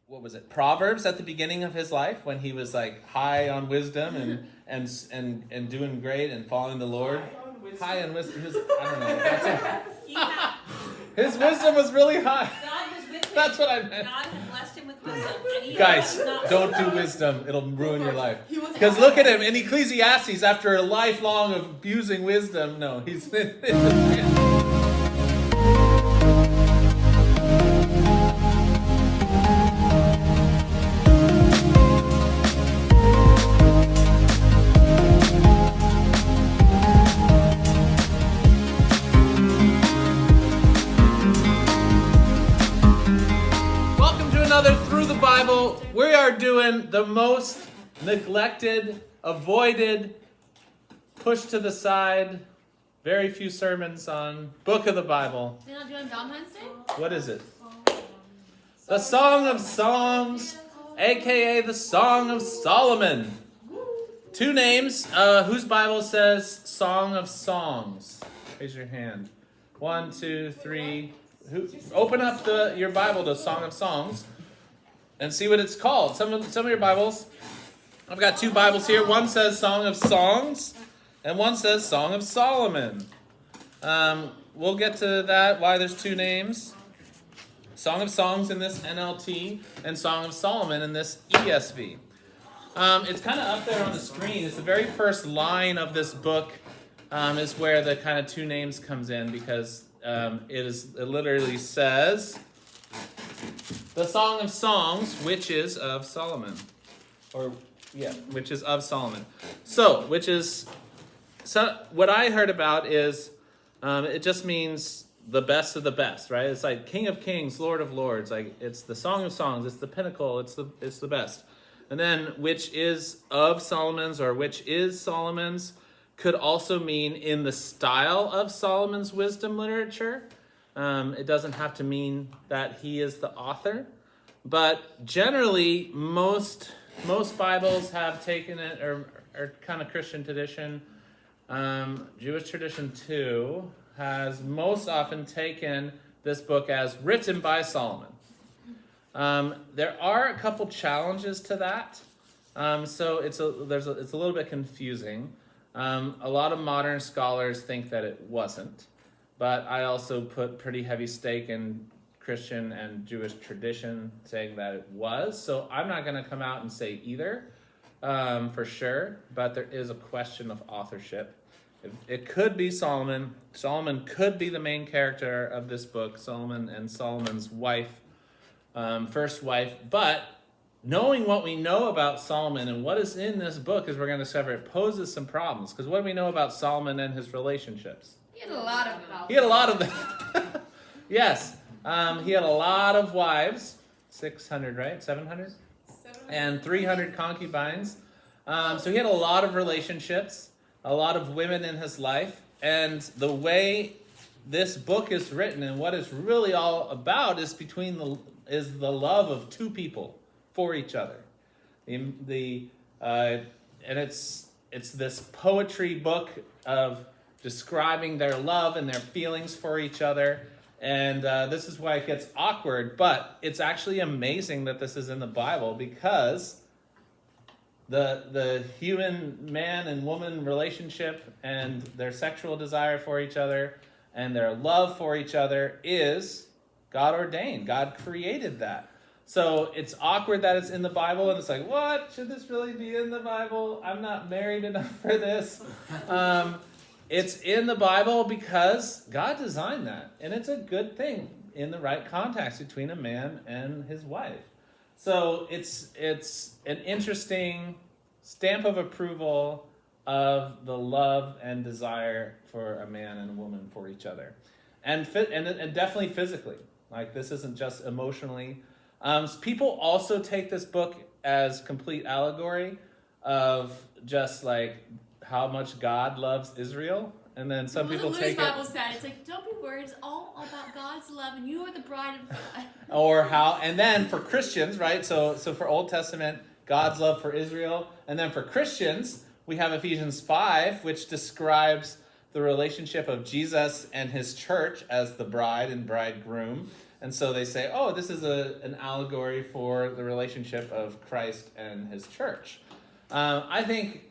what was it, Proverbs at the beginning of his life when he was like high on wisdom and doing great and following the Lord. High on wisdom. I don't know. That's his wisdom was really high. God was with him. That's what I meant. God had blessed him with wisdom. Guys, don't do wisdom. It'll ruin your life. Because look at him in Ecclesiastes, after a lifelong of abusing wisdom. No, he's Through the Bible. We are doing the most neglected, avoided, pushed to the side, very few sermons on book of the Bible. You're not doing Valentine's Day? What is it? The Song of Songs, aka the Song of Solomon. Two names. Whose Bible says Song of Songs? Raise your hand. 1, 2, 3. Open up your Bible to Song of Songs and see what it's called. Some of your Bibles, I've got two Bibles here. One says Song of Songs, and one says Song of Solomon. We'll get to that, why there's two names. Song of Songs in this NLT, and Song of Solomon in this ESV. It's kind of up there on the screen. It's the very first line of this book is where the kind of two names comes in, because it literally says the Song of Songs, which is of Solomon. Which is of Solomon. So what I heard about is it just means the best of the best, right? It's like King of Kings, Lord of Lords. Like it's the Song of Songs, it's the pinnacle, it's the best. And then which is of Solomon's or which is Solomon's could also mean in the style of Solomon's wisdom literature. It doesn't have to mean that he is the author, but generally most Bibles have taken it, or kind of Christian tradition, Jewish tradition too, has most often taken this book as written by Solomon. There are a couple challenges to that, so it's a little bit confusing. A lot of modern scholars think that it wasn't. But I also put pretty heavy stake in Christian and Jewish tradition saying that it was. So I'm not going to come out and say either for sure. But there is a question of authorship. It could be Solomon. Solomon could be the main character of this book. Solomon and Solomon's wife, first wife. But knowing what we know about Solomon and what is in this book, as we're going to discover, it poses some problems. Because what do we know about Solomon and his relationships? He had a lot of them. He had a lot of them. Yes. He had a lot of wives. 600, right? 700? And 300 concubines. So he had a lot of relationships, a lot of women in his life. And the way this book is written and what it's really all about is the love of two people for each other. And it's this poetry book of describing their love and their feelings for each other. And this is why it gets awkward. But it's actually amazing that this is in the Bible, because the human man and woman relationship and their sexual desire for each other and their love for each other is God ordained. God created that. So it's awkward that it's in the Bible, and it's like, what? Should this really be in the Bible? I'm not married enough for this. It's in the Bible because God designed that, and it's a good thing in the right context between a man and his wife. So it's an interesting stamp of approval of the love and desire for a man and a woman for each other, and definitely physically. Like, this isn't just emotionally. People also take this book as complete allegory of just like how much God loves Israel. And then some people take it. Bible said, it's like, don't be worried, it's all about God's love, and you are the bride of God. Or how, and then for Christians, right? So for Old Testament, God's love for Israel. And then for Christians, we have Ephesians 5, which describes the relationship of Jesus and his church as the bride and bridegroom. And so they say, oh, this is an allegory for the relationship of Christ and his church. I think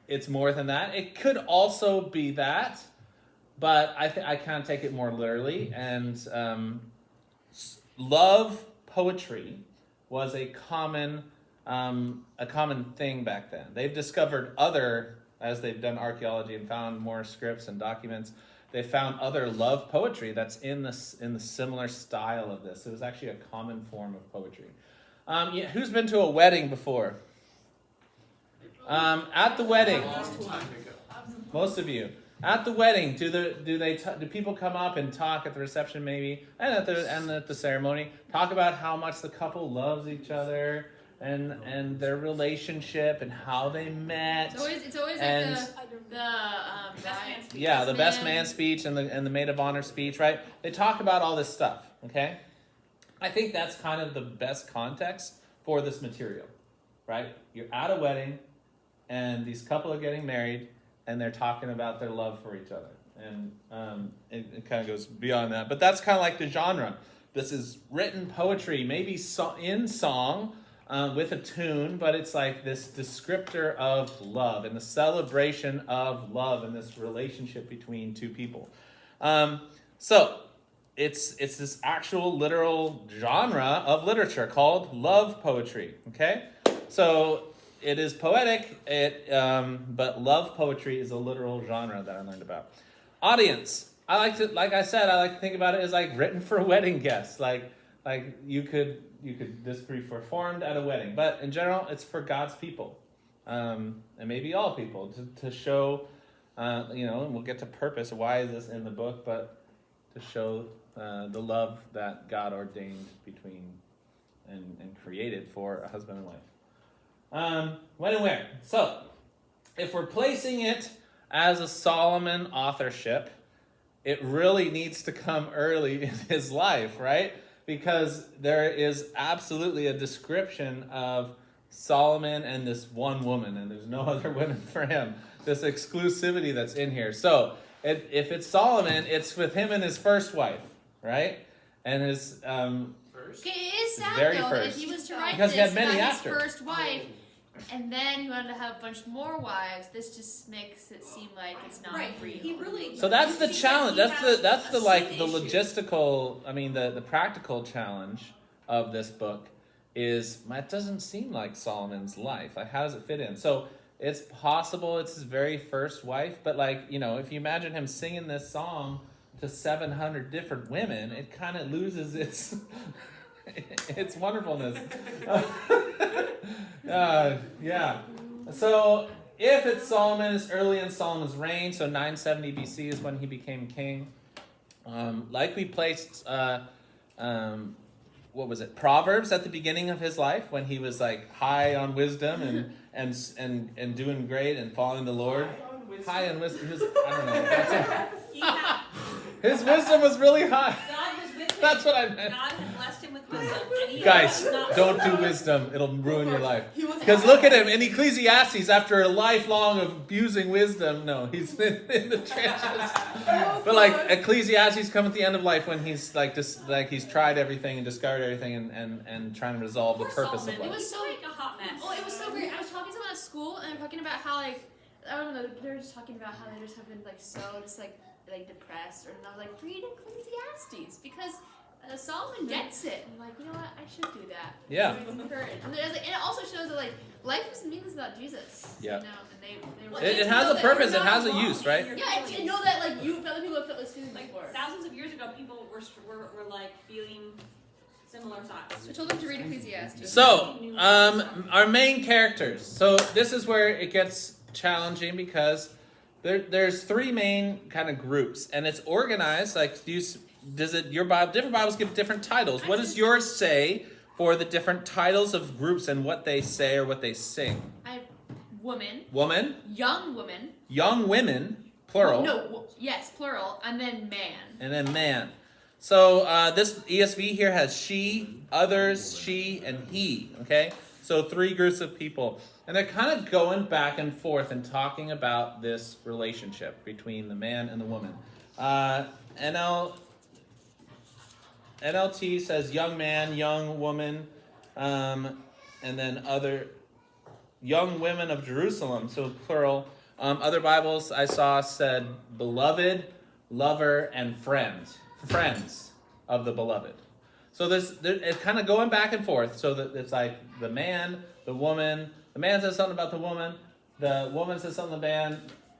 it's more than that. It could also be that, but I kind of take it more literally. And love poetry was a common thing back then. They've discovered as they've done archaeology and found more scripts and documents, they found other love poetry that's in the similar style of this. It was actually a common form of poetry. Who's been to a wedding before? At the wedding, most of you. At the wedding, do people come up and talk at the reception maybe, and at the ceremony, talk about how much the couple loves each other and their relationship and how they met? It's always and, like the best man speech. Yeah, the best man speech and the maid of honor speech, right? They talk about all this stuff, okay? I think that's kind of the best context for this material, right? You're at a wedding, and these couple are getting married, and they're talking about their love for each other. And it kind of goes beyond that. But that's kind of like the genre. This is written poetry, maybe in song, with a tune, but it's like this descriptor of love and the celebration of love and this relationship between two people. So it's this actual literal genre of literature called love poetry. Okay, so it is poetic. But love poetry is a literal genre that I learned about. Audience, like I said, I like to think about it as like written for wedding guests. Like you could this be performed at a wedding, but in general, it's for God's people, and maybe all people to show, and we'll get to purpose. Why is this in the book? But to show the love that God ordained between and created for a husband and wife. When and where? So, if we're placing it as a Solomon authorship, it really needs to come early in his life, right? Because there is absolutely a description of Solomon and this one woman, and there's no other women for him. This exclusivity that's in here. So, if it's Solomon, it's with him and his first wife, right? And his Okay, it is sad very though first. that he was to write Because he had this many about after. his first wife, and then he wanted to have a bunch more wives. This just makes it seem like it's not real. He really. So that's the challenge. That's the like the issue. logistical. I mean, the practical challenge of this book is it doesn't seem like Solomon's life. Like, how does it fit in? So it's possible it's his very first wife, but if you imagine him singing this song to 700 different women, it kind of loses its its wonderfulness. Yeah. So if it's Solomon, it's early in Solomon's reign, so 970 BC is when he became king. We placed, Proverbs at the beginning of his life when he was high on wisdom and doing great and following the Lord. High on wisdom. I don't know. That's his wisdom was really high. God was with him. That's what I meant. God had blessed him with wisdom. And he Guys, was not- don't do wisdom. It'll ruin your life. Because look at him in Ecclesiastes, after a lifelong of abusing wisdom. No, he's in the trenches. But Ecclesiastes come at the end of life when he's he's tried everything and discarded everything and trying to resolve the Poor purpose of Solomon. life. It was so like a hot mess. Oh, it was so great. I was talking to someone at school, and they're talking about how I don't know, they were just talking about how they just have been so depressed, and I was like, read Ecclesiastes because Solomon gets it. And I'm like, you know what, I should do that. Yeah. And it also shows that life is meaningless without Jesus. Yeah. And they It has a purpose. It has a use, right? Yeah, and know that other people have felt this feeling before. Thousands of years ago, people were feeling similar thoughts. I told them to read Ecclesiastes. So, our main characters. So this is where it gets challenging because there's three main kind of groups, and it's organized your Bible? Different Bibles give different titles. What does yours say for the different titles of groups and what they say or what they sing? I have woman, young women, plural. Yes, plural, and then man. And then man. So this ESV here has she, others, she, and he. Okay, so three groups of people, and they're kind of going back and forth and talking about this relationship between the man and the woman. And NLT says young man, young woman, and then other young women of Jerusalem, so plural. Other Bibles I saw said beloved, lover, and friends of the beloved. So it's kind of going back and forth. So that it's like the man, the woman. The man says something about the woman. The woman says something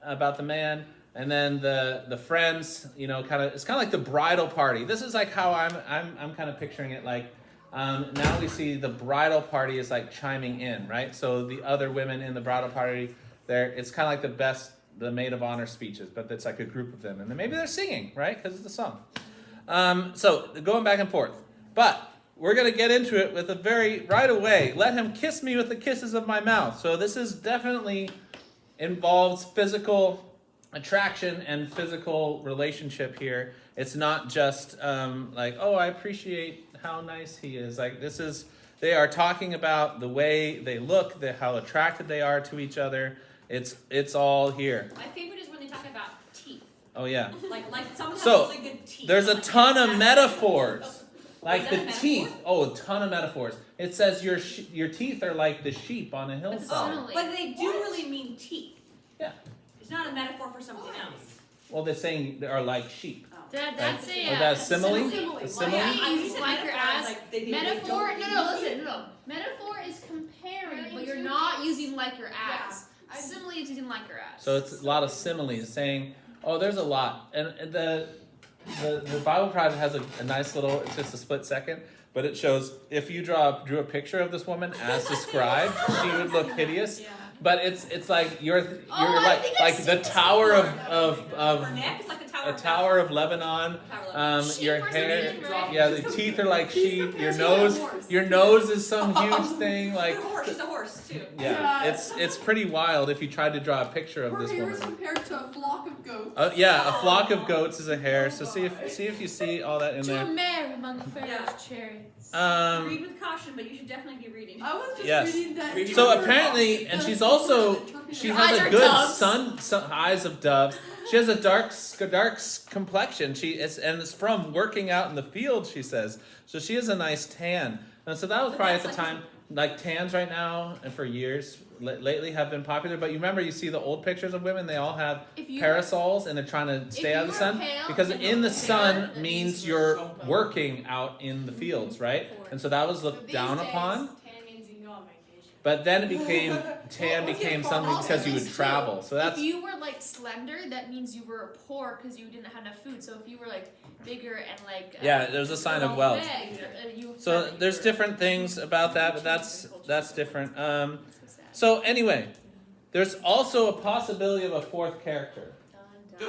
about the man. And then the friends, it's kind of like the bridal party. This is like how I'm kind of picturing it. Like now we see the bridal party is like chiming in, right? So the other women in the bridal party, it's kind of like the maid of honor speeches, but it's like a group of them, and then maybe they're singing, right? Because it's a song. So going back and forth, but we're going to get into it with right away. Let him kiss me with the kisses of my mouth. So this is definitely involves physical attraction and physical relationship here. It's not just like, oh, I appreciate how nice he is. Like they are talking about the way they look, how attracted they are to each other. It's all here. My favorite is when they talk about teeth. Oh yeah. Like someone has So really good teeth. there's a ton of metaphors. Like Is the that a teeth. metaphor? Oh, a ton of metaphors. It says your teeth are like the sheep on a hillside. simile. But they do really mean teeth. Yeah. It's not a metaphor for something else. Well, they're saying they are like sheep. That's a Oh, that's simile? simile. A simile? Yeah, I you just use said like your metaphor, ass. like they Metaphor? don't No, use listen, no. Metaphor is comparing, but you're not using like your ass. Simile is using like your ass. So it's a lot of similes saying, oh, there's a lot. And the Bible Project has a nice little, it's just a split second, but it shows if you drew a picture of this woman as described, she would look hideous. Yeah. But it's like you're I think I've like seen the this Tower before. of Her neck is like a tower. a Tower of Lebanon. Sheep Your or hair, something, right? yeah, the teeth are like sheep. Your compared to a nose, horse. your nose is some huge thing. Like, She's a horse too. yeah, it's pretty wild if you tried to draw a picture of Her this hair is woman. compared to a flock of goats. Yeah, a flock of goats is a hare. So see if you see all that in To there. Mary among the Pharaoh's Yeah. chariots. Read with caution, but you should definitely be reading. I was just Yes. reading that. So apparently, and she's also she Eyes has a are good doves. eyes of doves. She has a dark complexion. It's from working out in the field. She says so. She has a nice tan, and so that was But probably at that's the time. Like tans right now and for years lately have been popular. But you remember, you see the old pictures of women. They all have If you parasols and they're trying to stay out of the you sun are pale because and in the pale, sun that means means you're you're working out in the fields, right? And so that was looked down upon. But then it became tan became something because you would travel. So that's if you were like slender, that means you were poor because you didn't have enough food. So if you were like bigger and like yeah, there's a sign of wealth. You So there's different things about that, but that's different. So anyway, there's also a possibility of a fourth character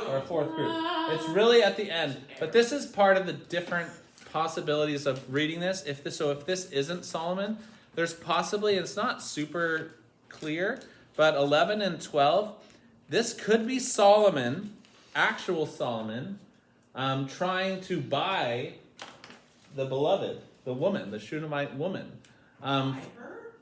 or a fourth group. It's really at the end, but this is part of the different possibilities of reading this. If this isn't Solomon, there's possibly, and it's not super clear, but 11 and 12, this could be Solomon, actual Solomon, trying to buy the beloved, the woman, the Shunammite woman.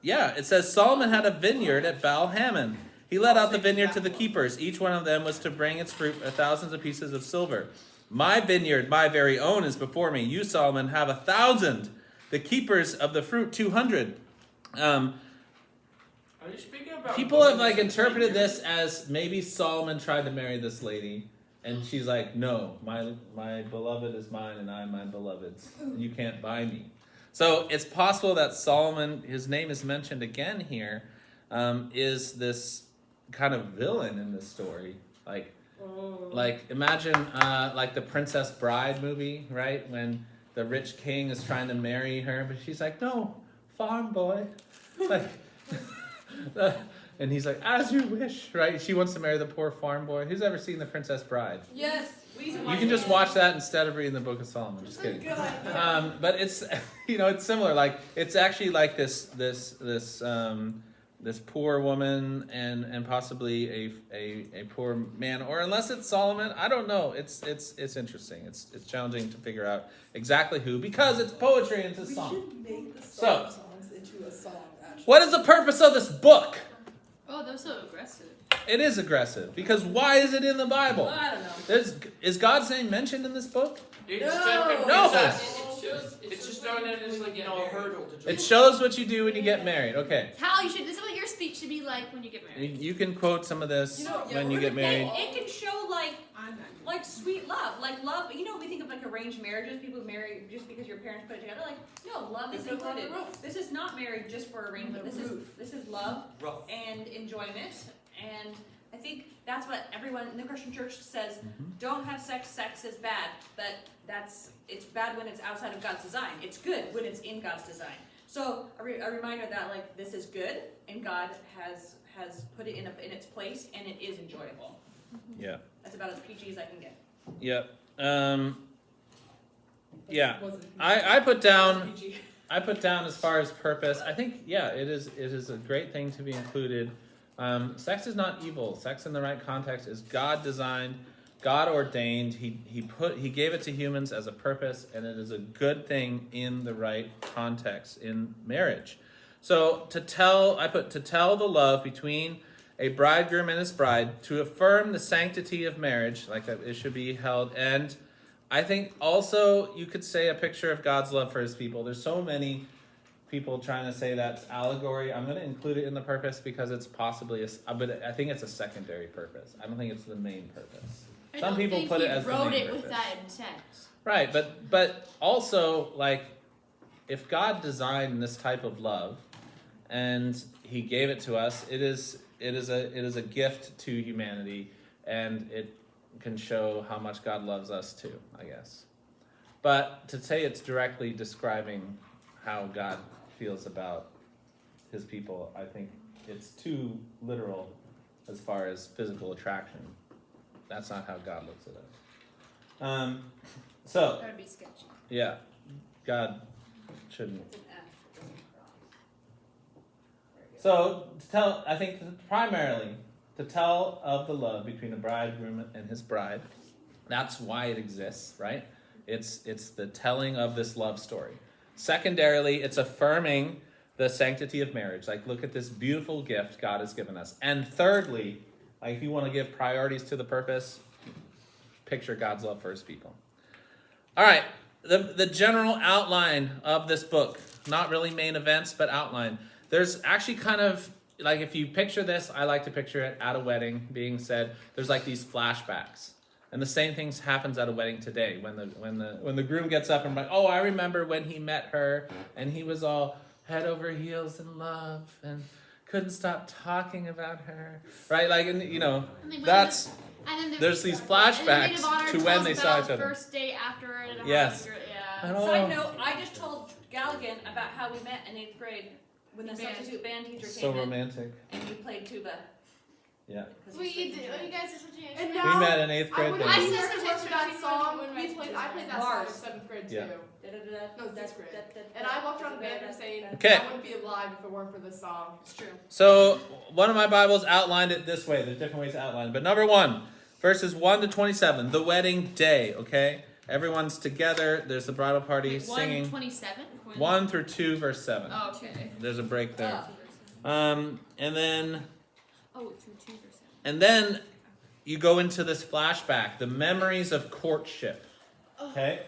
Yeah, it says Solomon had a vineyard at Baal Hamon. He let out the vineyard to the keepers. Each one of them was to bring its fruit thousands of pieces of silver. My vineyard, my very own, is before me. You, Solomon, have 1,000. The keepers of the fruit, 200. Are you speaking about People have like interpreted this as maybe Solomon tried to marry this lady, and she's like, "No, my beloved is mine, and I'm my beloved's. You can't buy me." So it's possible that Solomon, his name is mentioned again here, is this kind of villain in this story. Like imagine like the Princess Bride movie, right? When the rich king is trying to marry her, but she's like, "No, farm boy." Like, and he's like, "As you wish," right? She wants to marry the poor farm boy. Who's ever seen The Princess Bride? Yes. You can just watch that instead of reading the Book of Solomon. Just kidding. But it's it's similar. Like it's actually like this poor woman and possibly a poor man, or unless it's Solomon, I don't know. It's interesting. It's challenging to figure out exactly who, because it's poetry and it's a song. should make the So- songs into a song, actually. What is the purpose of this book? Oh, that was so aggressive. It is aggressive because why is it in the Bible? I don't know. Is God's name mentioned in this book? It's No. technically No. says- It It's just not as like a hurdle to It shows what you do when you get married. Okay. How you should. This is what your speech should be like when you get married. You can quote some of this when you get married. It can show like sweet love, like love. You know, we think of like arranged marriages. People marry just because your parents put it together. Like, no, love is included. This is not married just for arrangement. This is love and enjoyment. And I think that's what everyone in the Christian church says. Don't have sex. Sex is bad, but it's bad when it's outside of God's design. It's good when it's in God's design. So a reminder that like this is good, and God has put it in its place, and it is enjoyable. Yeah. That's about as PG as I can get. Yep. Yeah. I put down as far as purpose. I think it is a great thing to be included. Sex is not evil. Sex in the right context is God designed, God ordained. He gave it to humans as a purpose, and it is a good thing in the right context in marriage. So to tell the love between a bridegroom and his bride, to affirm the sanctity of marriage, like that it should be held. And I think also you could say a picture of God's love for his people. There's so many people trying to say that's allegory. I'm going to include it in the purpose because it's possibly but I think it's a secondary purpose. I don't think it's the main purpose. Some people put it as the main purpose. He wrote it with that intent. Right, but also like if God designed this type of love and he gave it to us, it is a gift to humanity, and it can show how much God loves us too, I guess. But to say it's directly describing how God feels about his people, I think it's too literal as far as physical attraction. That's not how God looks at us. So That would be sketchy. yeah, God shouldn't. It's an F. It doesn't cross. There we go. So I think primarily to tell of the love between a bridegroom and his bride. That's why it exists, right? It's the telling of this love story. Secondarily, it's affirming the sanctity of marriage. Like, look at this beautiful gift God has given us. And thirdly, like if you want to give priorities to the purpose, picture God's love for his people. All right, the general outline of this book, not really main events, but outline. There's actually kind of, like if you picture this, I like to picture it at a wedding being said, there's like these flashbacks. And the same thing happens at a wedding today when the groom gets up and like, oh, I remember when he met her and he was all head over heels in love and couldn't stop talking about her, right? Like, and you know, that's there's these flashbacks to when they saw each other. First date afterward. Yes. Yeah. Side note, I just told Galligan about how we met in 8th grade when the substitute band teacher So came romantic. in and you played tuba. Yeah. You guys are such an And We now, met in 8th grade. I would then. have I never said listened such to a that sweet song. when I played that song in 7th grade too. Yeah. No, 6th grade. And I walked around the band room saying, Okay. I wouldn't be alive if it weren't for this song. It's true. So one of my Bibles outlined it this way. There's different ways to outline it. But number 1, verses 1 to 27, the wedding day, okay? Everyone's together. There's the bridal party singing. 1:27. 1 through 2, verse 7. Oh, okay. There's a break there. Oh. And then Oh, through 2 verse 7. and then you go into this flashback, the memories of courtship. Okay?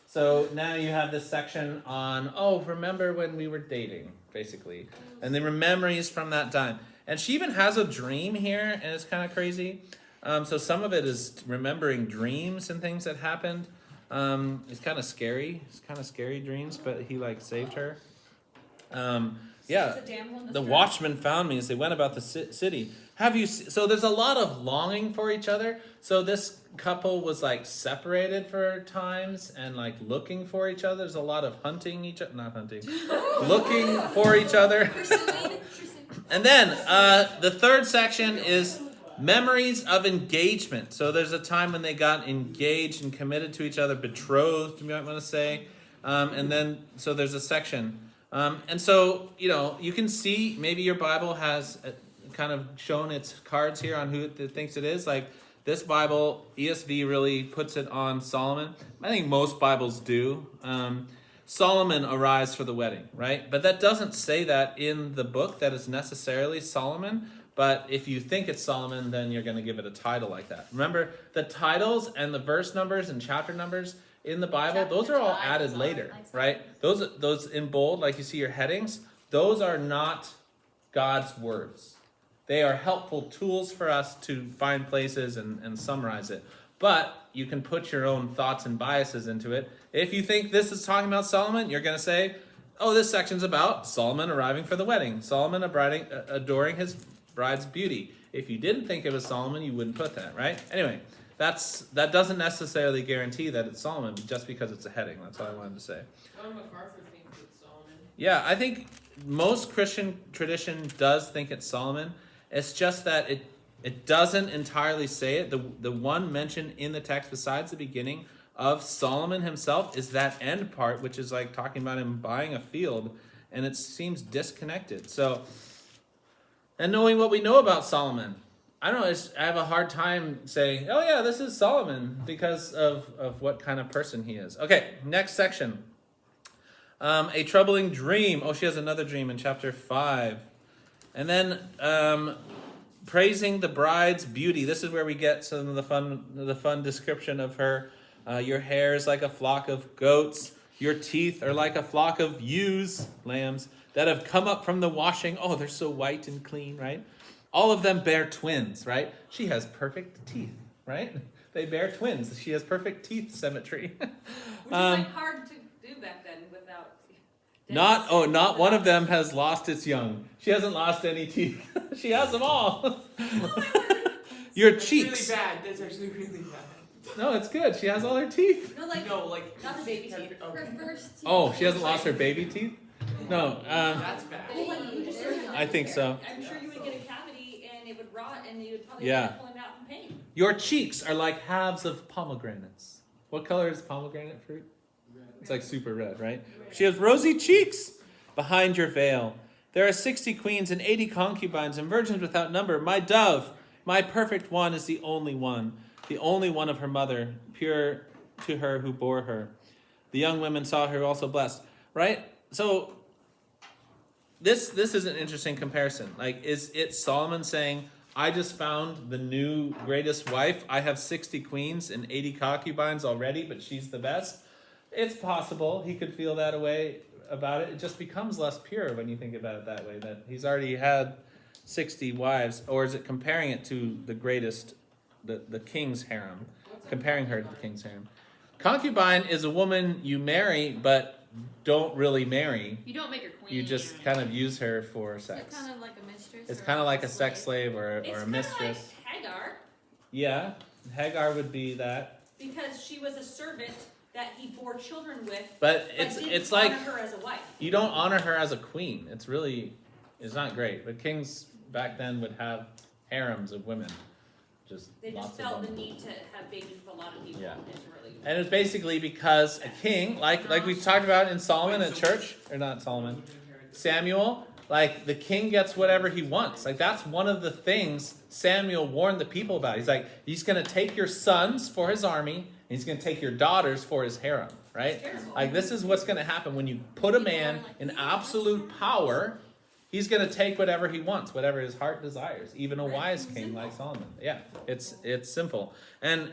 So now you have this section on, remember when we were dating, basically. And then memories from that time. And she even has a dream here, and it's kind of crazy. So some of it is remembering dreams and things that happened. It's kind of scary. It's kind of scary dreams, but he saved her. Yeah, the watchman found me as they went about the city. So there's a lot of longing for each other. So this couple was separated for times and looking for each other. There's a lot of looking for each other. And then the third section is memories of engagement. So there's a time when they got engaged and committed to each other, betrothed, you might want to say. And then, so there's a section. And so, you can see maybe your Bible has kind of shown its cards here on who it thinks it is. Like this Bible, ESV really puts it on Solomon. I think most Bibles do. Solomon arrives for the wedding, right? But that doesn't say that in the book that it's necessarily Solomon. But if you think it's Solomon, then you're going to give it a title like that. Remember, the titles and the verse numbers and chapter numbers in the Bible, Chapter those are all 5 added is all later, like right? Those in bold, like you see your headings, those are not God's words. They are helpful tools for us to find places and summarize it. But you can put your own thoughts and biases into it. If you think this is talking about Solomon, you're going to say, oh, this section's about Solomon arriving for the wedding. Solomon adoring his bride's beauty. If you didn't think it was Solomon, you wouldn't put that, right? Anyway, that doesn't necessarily guarantee that it's Solomon just because it's a heading. That's all I wanted to say. John MacArthur thinks it's Solomon. Yeah, I think most Christian tradition does think it's Solomon. It's just that it doesn't entirely say it. The one mentioned in the text besides the beginning of Solomon himself is that end part, which is like talking about him buying a field, and it seems disconnected. So, and knowing what we know about Solomon, I don't know, I have a hard time saying, oh yeah, this is Solomon because of what kind of person he is. Okay, next section. A troubling dream. Oh, she has another dream in chapter 5. And then praising the bride's beauty. This is where we get some of the fun description of her. Your hair is like a flock of goats. Your teeth are like a flock of ewes, lambs, that have come up from the washing. Oh, they're so white and clean, right? All of them bear twins, right? She has perfect teeth, right? They bear twins. She has perfect teeth symmetry. Which is like hard to do back then without. Not one of them has lost its young. She hasn't lost any teeth. She has them all. Your That's cheeks. really bad. That's actually really bad. No, it's good. She has all her teeth. No, like not the baby teeth. Okay. Her first teeth. Oh, she hasn't lost her baby teeth? No. That's bad. Well, like, you just I think so. I'm sure you would get a cavity and it would rot and you would probably Yeah. end up pulling out in pain. Your cheeks are like halves of pomegranates. What color is pomegranate fruit? It's like super red, right? She has rosy cheeks behind your veil. There are 60 queens and 80 concubines and virgins without number. My dove, my perfect one, is the only one of her mother, pure to her who bore her. The young women saw her also blessed, right? So this is an interesting comparison. Like, is it Solomon saying, I just found the new greatest wife. I have 60 queens and 80 concubines already, but she's the best. It's possible he could feel that way about it. It just becomes less pure when you think about it that way, that he's already had 60 wives. Or is it comparing it to the greatest, the king's harem, comparing her to the king's harem? Concubine is a woman you marry, but don't really marry. You don't make her queen. You just kind of use her for Is sex. it kind of like a mistress? It's or kind of like a slave? sex slave or It's a kind of mistress. like Hagar Yeah, Hagar would be that. because she was a servant that he bore children with, But but didn't it's honor like her as a wife. you don't honor her as a queen. It's not great. But kings back then would have harems of women. They Lots just of felt them. the need to have babies with a lot of people. Yeah. Didn't really. And it's basically because a king, like we talked about in Solomon at church, or not Solomon, Samuel, like the king gets whatever he wants. Like that's one of the things Samuel warned the people about. He's like, he's going to take your sons for his army, and he's going to take your daughters for his harem, right? Like this is what's going to happen when you put a man in absolute power. He's going to take whatever he wants, whatever his heart desires. Even a wise king like Solomon. Yeah, it's simple. And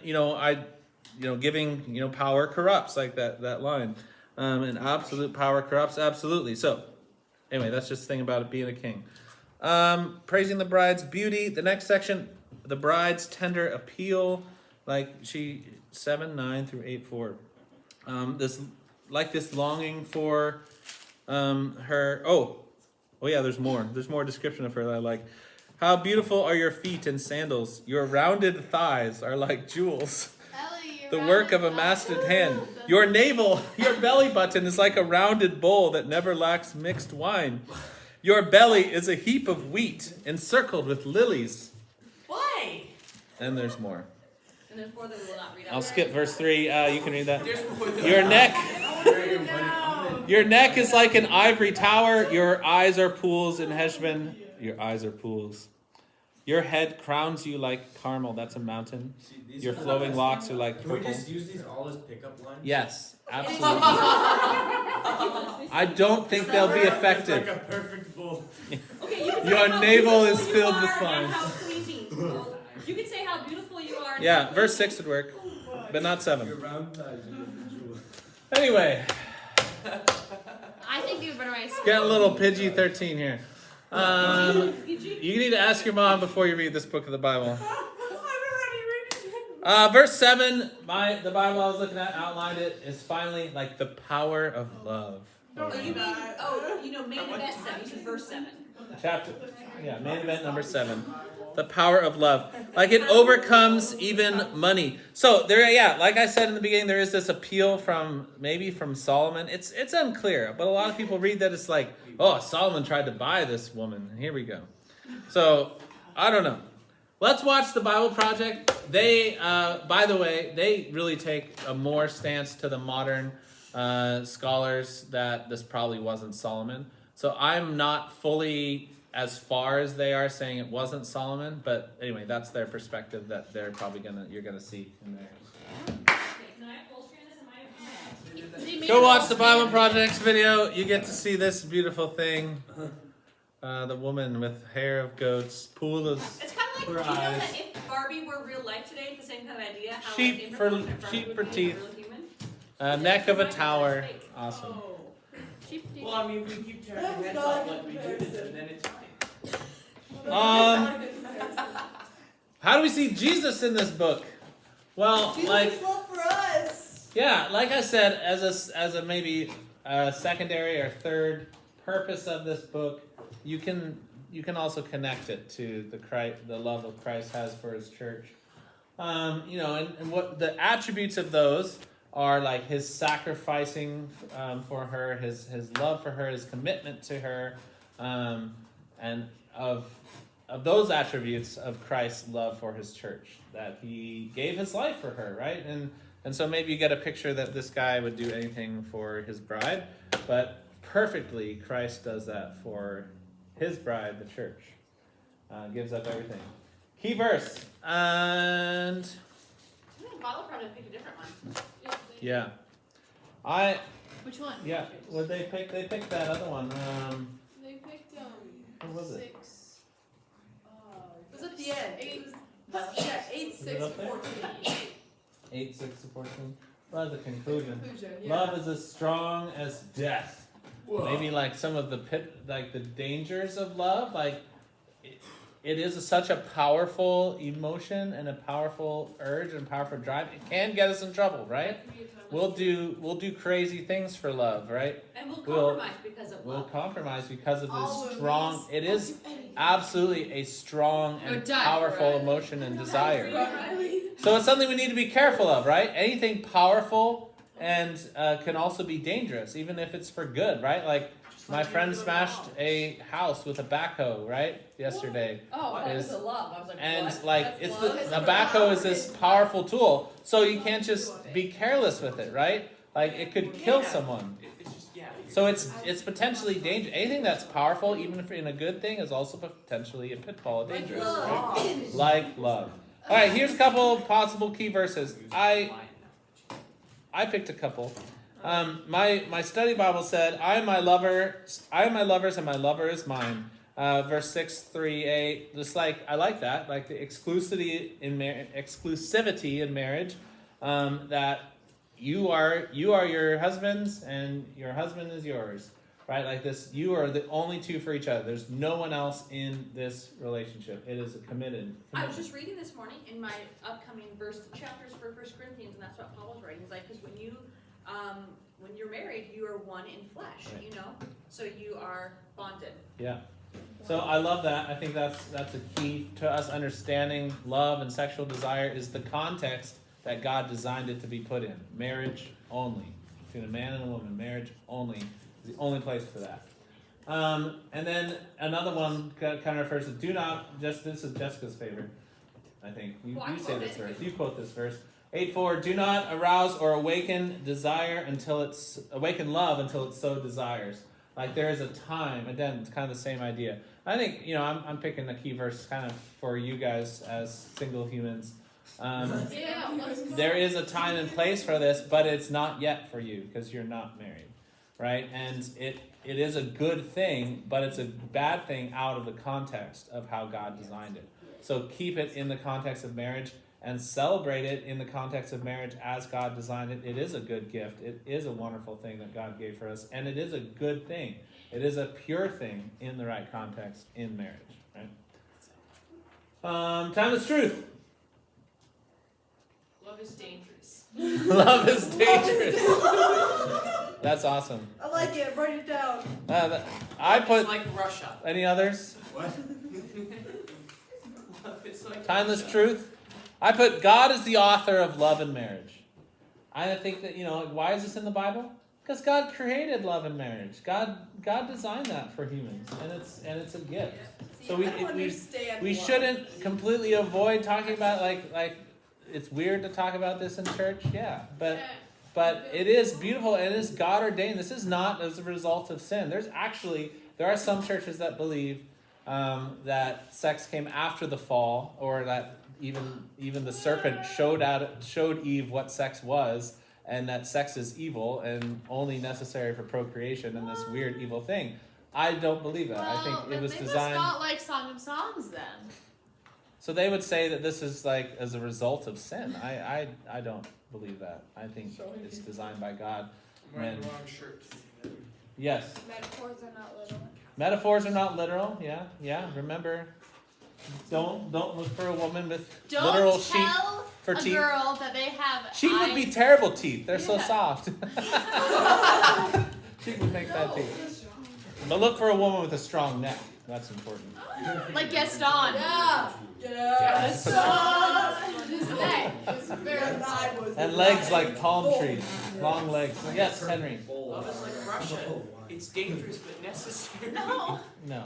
giving power corrupts, like that line. And absolute power corrupts absolutely. So anyway, that's just the thing about it being a king. Praising the bride's beauty. The next section, the bride's tender appeal, like 7:9 through 8:4. This longing for her. Oh yeah, there's more. There's more description of her that I like. How beautiful are your feet in sandals. Your rounded thighs are like jewels. Ellie, The work of a mastered hand. Your navel, your belly button is like a rounded bowl that never lacks mixed wine. Your belly is a heap of wheat encircled with lilies. Why? And there's more. And there's more that we will not read out. I'll skip verse 3. You can read that. There's more than Your neck. Your neck is like an ivory tower. Your eyes are pools in Heshbon. Your eyes are pools. Your head crowns you like Carmel. That's a mountain. Your flowing locks are like Can we purple. just use these all as pickup lines? Yes, absolutely. I don't think they'll be It's effective. like a perfect bull. Okay, you can say Your how navel beautiful is you filled are with and flowers. how pleasing. You can say how beautiful you are. and Yeah, how verse pleasing. 6 would work, but not 7. Your round thighs are the jewels. Anyway, I think you better write. get a little PG-13 here. You need to ask your mom before you read this book of the Bible. Verse 7, the Bible I was looking at outlined it, is finally like the power of love. Oh, main event 7. This is verse 7. Main event number 7. The power of love. Like it overcomes even money. So like I said in the beginning, there is this appeal from Solomon. It's unclear, but a lot of people read that it's like, oh, Solomon tried to buy this woman. Here we go. So, I don't know. Let's watch the Bible Project. They, by the way, they really take a more stance to the modern scholars that this probably wasn't Solomon. So I'm not fully as far as they are saying it wasn't Solomon, but anyway, that's their perspective that they're probably you're gonna see in there. Go watch the Bible Project's video. You get to see this beautiful thing. The woman with hair of goats, pool of It's kind of like, do you know that if Barbie were real life today, it's the same kind of idea? How sheep for teeth. Neck of a tower. Awesome. Well, I mean, we keep turning our heads off like we do this, and then it's fine. How do we see Jesus in this book? Well, Jesus' love for us. Yeah, like I said, as a maybe secondary or third purpose of this book, you can also connect it to the love of Christ has for His church. And what the attributes of those are, like His sacrificing for her, His love for her, His commitment to her, and of those attributes of Christ's love for His church, that He gave His life for her, right? And so maybe you get a picture that this guy would do anything for his bride, but perfectly Christ does that for His bride, the church. Gives up everything. Key verse. And Bible Project picked a different one. yeah. Which one? Yeah, what they picked? They picked that other one. They picked What was it? 6. It was at the end. 8, 6, 14. 8, 6 to 14. Well, the conclusion. Yeah. Love is as strong as death. Whoa. Maybe like some of the the dangers of love, like it is such a powerful emotion and a powerful urge and powerful drive. It can get us in trouble, right? We'll do crazy things for love, right? And we'll compromise because of We'll love. compromise because of Always. this strong. It is absolutely a strong and powerful emotion and desire. So it's something we need to be careful of, right? Anything powerful and can also be dangerous, even if it's for good, right? Like my friend smashed a house with a backhoe, right, yesterday. Oh, that was a love. I was like, And what? like That's it's love. the backhoe is this powerful tool, so you can't just be careless with it, right? Like it could kill someone. It's just, So it's potentially dangerous. Anything that's powerful, even if in a good thing, is also potentially a pitfall, dangerous, right? Like love. All right, here's a couple possible key verses. I picked a couple. My study Bible said, "I am my lover's, and my lover is mine." Verse 6:3a. Just like I like that, like the exclusivity in marriage, that you are your husband's and your husband is yours, right? Like this, you are the only two for each other. There's no one else in this relationship. It is a committed. I was just reading this morning in my upcoming chapters for 1 Corinthians, and that's what Paul was writing. He's like, because when you're married, you are one in flesh, Right. so you are bonded. Yeah. So I love that. I think that's a key to us understanding love and sexual desire is the context that God designed it to be put in. Marriage only. Between a man and a woman, marriage only is the only place for that. And then another one kind of refers to this is Jessica's favorite, I think. You say this verse. You quote this verse. 8:4, do not arouse or awaken love until it so desires. Like there is a time, again, it's kind of the same idea. I think, I'm picking a key verse kind of for you guys as single humans. There is a time and place for this, but it's not yet for you because you're not married, right? And it is a good thing, but it's a bad thing out of the context of how God designed it. So keep it in the context of marriage. and celebrate it in the context of marriage as God designed it. It is a good gift. It is a wonderful thing that God gave for us, and it is a good thing. It is a pure thing in the right context in marriage. Right? Timeless truth. Love is dangerous. Love is dangerous. That's awesome. I like it. Write it down. I put. It's like Russia. Any others? What? It's like Timeless Russia. truth. I put God is the author of love and marriage. I think that, why is this in the Bible? Because God created love and marriage. God designed that for humans, and it's a gift. So we shouldn't completely avoid talking about like it's weird to talk about this in church. Yeah, but it is beautiful and it is God ordained. This is not as a result of sin. There are some churches that believe that sex came after the fall, or that even the serpent showed Eve what sex was, and that sex is evil and only necessary for procreation and this weird evil thing. I don't believe that. I think it was designed. It's not like Song of Songs then. So they would say that this is like as a result of sin. I don't believe that. I think it's designed by God. I'm wearing And- the wrong shirt. Yes. Metaphors are not literal. Metaphors are not literal. Yeah. Remember, don't look for a woman with literal Don't sheep tell for a teeth. girl that they have Sheep would be terrible teeth. They're so Yeah. soft. Sheep would make bad teeth. But look for a woman with a strong neck. That's important. like Gaston. Yeah. His neck is very And legs like palm trees. Long legs. Yes, Henry. Love is like Russia. It's dangerous but necessary. No. No.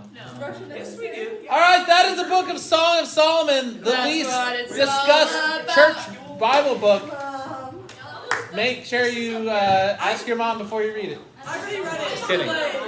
Yes, we do. All right, that is the book of Song of Solomon, the That's least what it's discussed all about. church Bible book. Mom, Make sure you ask your mom before you read it. I already read it. Just kidding. Too late.